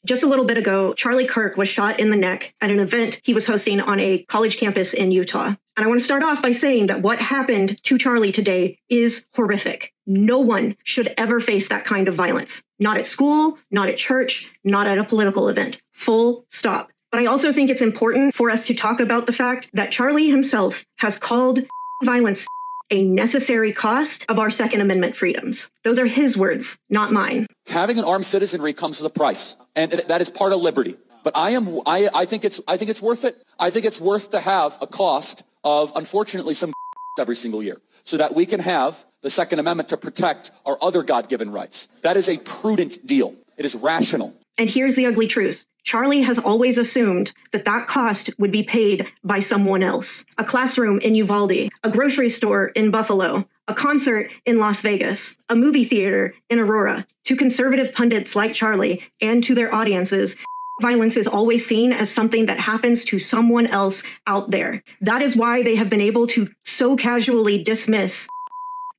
Just a little bit ago, Charlie Kirk was shot in the neck at an event he was hosting on a college campus in Utah. And I want to start off by saying that what happened to Charlie today is horrific. No one should ever face that kind of violence. Not at school, not at church, not at a political event. Full stop. But I also think it's important for us to talk about the fact that Charlie himself has called violence a necessary cost of our Second Amendment freedoms. Those are his words, not mine. Having an armed citizenry comes with a price, and that is part of liberty. But I think it's worth it. I think it's worth to have a cost of, unfortunately, some every single year, so that we can have the Second Amendment to protect our other God-given rights. That is a prudent deal. It is rational. And here's the ugly truth. Charlie has always assumed that that cost would be paid by someone else. A classroom in Uvalde, a grocery store in Buffalo, a concert in Las Vegas, a movie theater in Aurora. To conservative pundits like Charlie and to their audiences, violence is always seen as something that happens to someone else out there. That is why they have been able to so casually dismiss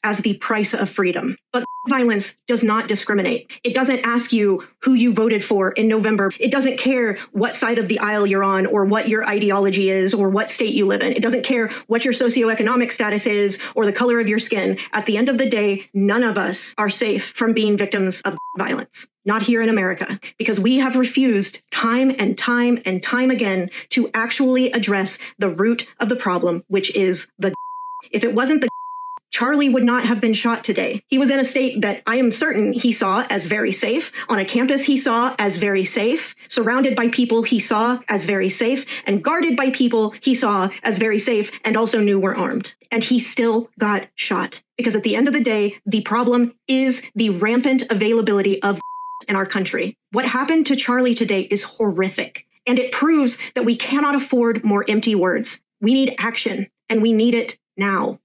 as the price of freedom. But violence does not discriminate. It doesn't ask you who you voted for in November. It doesn't care what side of the aisle you're on or what your ideology is or what state you live in. It doesn't care what your socioeconomic status is or the color of your skin. At the end of the day, none of us are safe from being victims of violence. Not here in America, because we have refused time and time and time again to actually address the root of the problem, which is the. If it wasn't the, Charlie would not have been shot today. He was in a state that I am certain he saw as very safe, on a campus he saw as very safe, surrounded by people he saw as very safe, and guarded by people he saw as very safe and also knew were armed. And he still got shot. Because at the end of the day, the problem is the rampant availability of in our country. What happened to Charlie today is horrific. And it proves that we cannot afford more empty words. We need action, and we need it now.